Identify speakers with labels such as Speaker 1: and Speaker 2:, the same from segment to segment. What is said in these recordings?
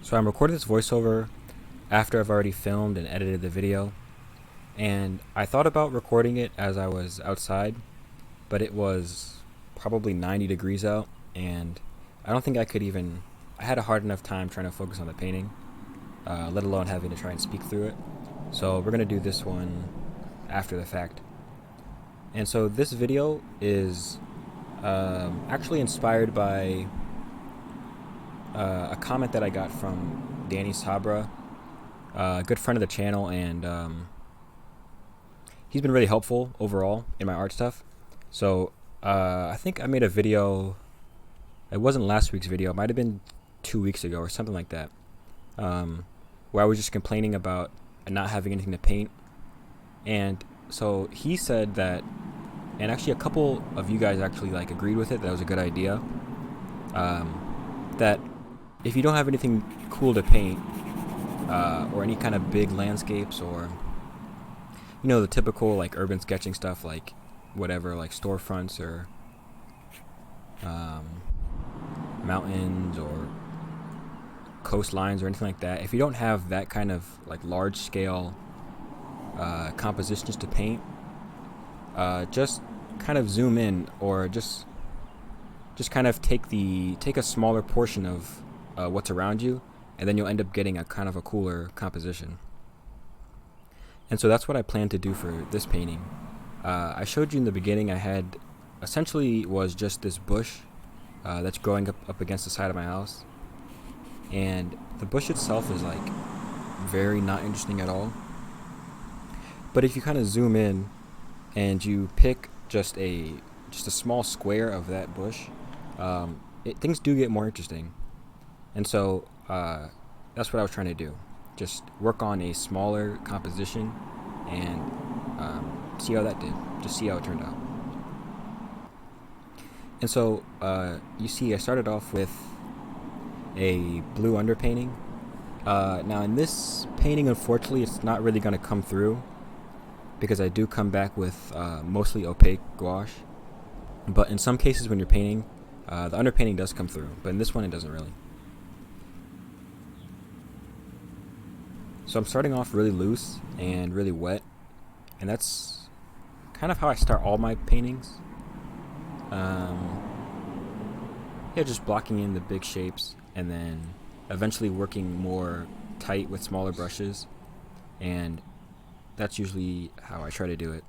Speaker 1: So I'm recording this voiceover after I've already filmed and edited the video, and I thought about recording it as I was outside, but it was probably 90 degrees out, and I don't think I had a hard enough time trying to focus on the painting, let alone having to try and speak through it. So we're going to do this one after the fact. And so this video is actually inspired by a comment that I got from Danny Sabra, a good friend of the channel, and he's been really helpful overall in my art stuff. So I think I made a video. It wasn't last week's video. It might have been 2 weeks ago or something like that, where I was just complaining about not having anything to paint. And so he said that, and actually a couple of you guys actually like agreed with it, that was a good idea. That if you don't have anything cool to paint, or any kind of big landscapes, or the typical like urban sketching stuff, like whatever, like storefronts or mountains or coastlines or anything like that, if you don't have that kind of like large scale compositions to paint, just kind of zoom in, or just kind of take a smaller portion of what's around you, and then you'll end up getting a kind of a cooler composition. And so that's what I plan to do for this painting. I showed you in the beginning, I had essentially was just this bush that's growing up against the side of my house, and the bush itself is like very not interesting at all. But if you kind of zoom in and you pick just a small square of that bush, things do get more interesting. And so that's what I was trying to do. Just work on a smaller composition and see how that did. Just see how it turned out. And so you see I started off with a blue underpainting. Now in this painting, unfortunately, it's not really going to come through because I do come back with mostly opaque gouache. But in some cases when you're painting, the underpainting does come through. But in this one, it doesn't really. So I'm starting off really loose and really wet, and that's kind of how I start all my paintings. Yeah, just blocking in the big shapes, and then eventually working more tight with smaller brushes, and that's usually how I try to do it.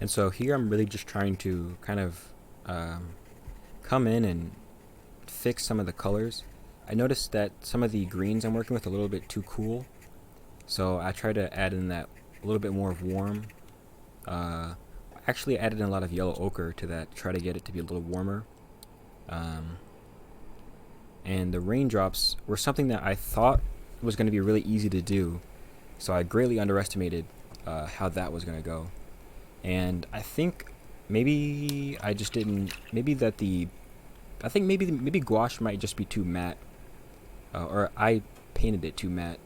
Speaker 1: And so here I'm really just trying to kind of come in and fix some of the colors. I noticed that some of the greens I'm working with are a little bit too cool, so I try to add in that a little bit more of warm. Actually added in a lot of yellow ochre to that, try to get it to be a little warmer. And the raindrops were something that I thought was going to be really easy to do, so I greatly underestimated how that was going to go. And I think maybe I just didn't. Maybe gouache might just be too matte, or I painted it too matte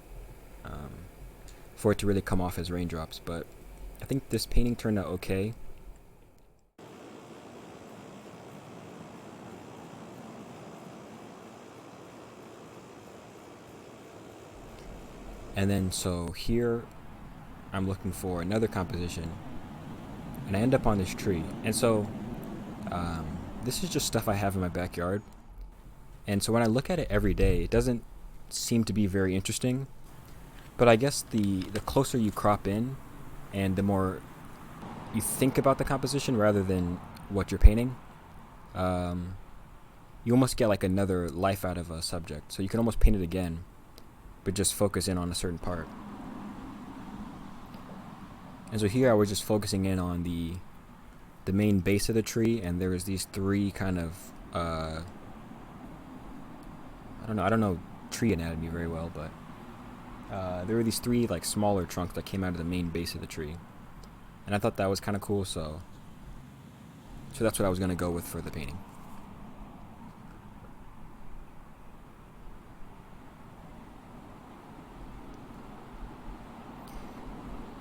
Speaker 1: for it to really come off as raindrops. But I think this painting turned out okay. And then so here I'm looking for another composition, and I end up on this tree. And so this is just stuff I have in my backyard. And so when I look at it every day, it doesn't seem to be very interesting. But I guess the closer you crop in, and the more you think about the composition rather than what you're painting, you almost get like another life out of a subject. So you can almost paint it again, but just focus in on a certain part. And so here I was just focusing in on the main base of the tree, and there was these three kind of I don't know tree anatomy very well, but there were these three like smaller trunks that came out of the main base of the tree, and I thought that was kind of cool. So that's what I was gonna go with for the painting.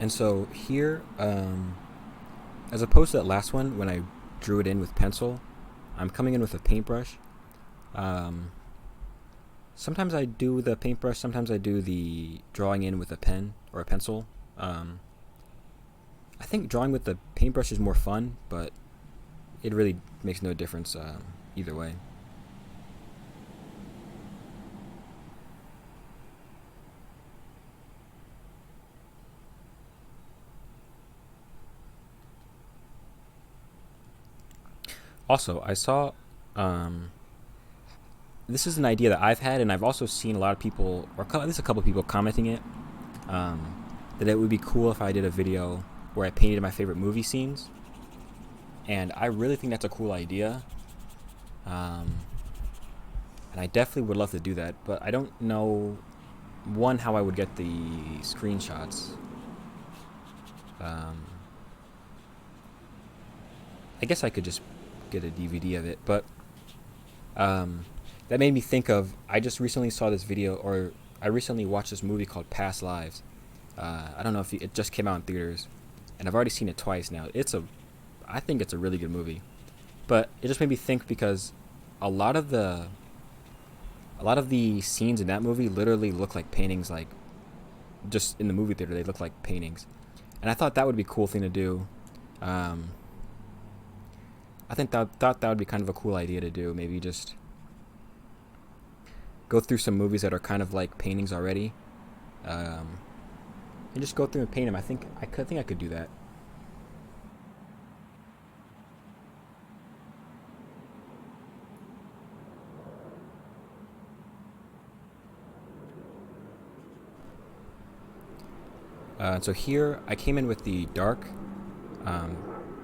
Speaker 1: And so here as opposed to that last one when I drew it in with pencil, I'm coming in with a paintbrush. Sometimes I do the paintbrush, sometimes I do the drawing in with a pen or a pencil. I think drawing with the paintbrush is more fun, but it really makes no difference either way. Also, I saw this is an idea that I've had, and I've also seen a lot of people, or at least a couple of people, commenting it. That it would be cool if I did a video where I painted my favorite movie scenes, and I really think that's a cool idea. And I definitely would love to do that, but I don't know one how I would get the screenshots. Um, I guess I could just get a DVD of it, but that made me think of, I just recently saw this video, or I recently watched this movie called Past Lives. I don't know if it just came out in theaters, and I've already seen it twice now. I think it's a really good movie, but it just made me think because a lot of the scenes in that movie literally look like paintings, like just in the movie theater they look like paintings, and I thought that would be a cool thing to do. I thought that would be kind of a cool idea to do. Maybe just go through some movies that are kind of like paintings already, and just go through and paint them. I think I could do that. So here I came in with the dark,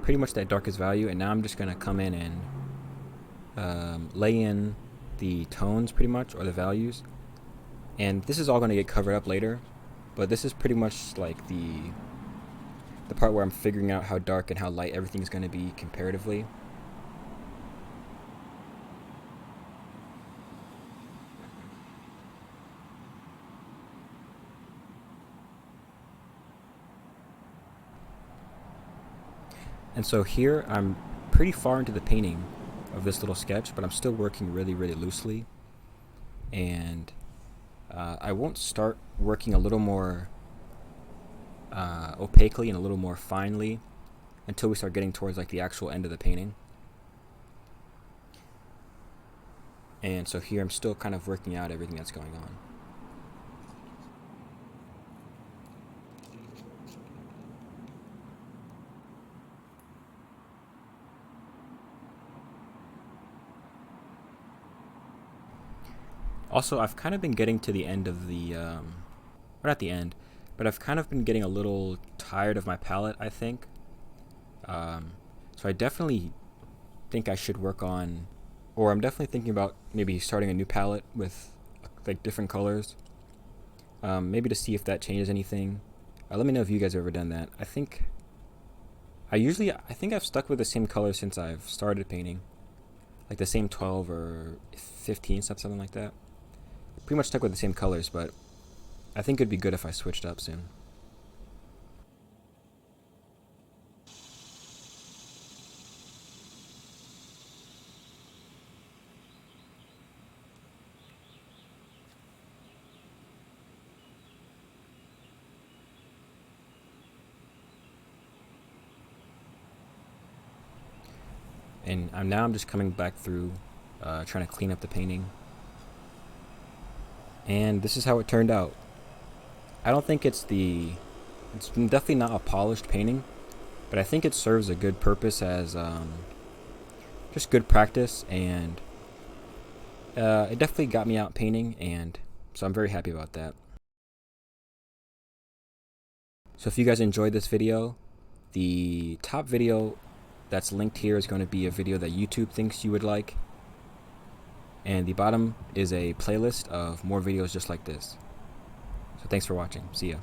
Speaker 1: pretty much that darkest value, and now I'm just gonna come in and lay in the tones pretty much, or the values, and this is all going to get covered up later, but this is pretty much like the part where I'm figuring out how dark and how light everything is going to be comparatively. And so here I'm pretty far into the painting of this little sketch, but I'm still working really, really loosely. And I won't start working a little more opaquely and a little more finely until we start getting towards like the actual end of the painting. And so here I'm still kind of working out everything that's going on. Also, I've kind of been getting to the end of the, or not the end, but I've kind of been getting a little tired of my palette, I think. So I definitely think I should work on, or I'm definitely thinking about maybe starting a new palette with like different colors, maybe to see if that changes anything. Let me know if you guys have ever done that. I think I've stuck with the same color since I've started painting, like the same 12 or 15 stuff, something like that. Pretty much stuck with the same colors, but I think it'd be good if I switched up soon. And I'm just coming back through, trying to clean up the painting. And this is how it turned out. I don't think it's definitely not a polished painting, but I think it serves a good purpose as just good practice, and it definitely got me out painting, and so I'm very happy about that. So if you guys enjoyed this video, the top video that's linked here is going to be a video that YouTube thinks you would like, and the bottom is a playlist of more videos just like this. So thanks for watching. See ya.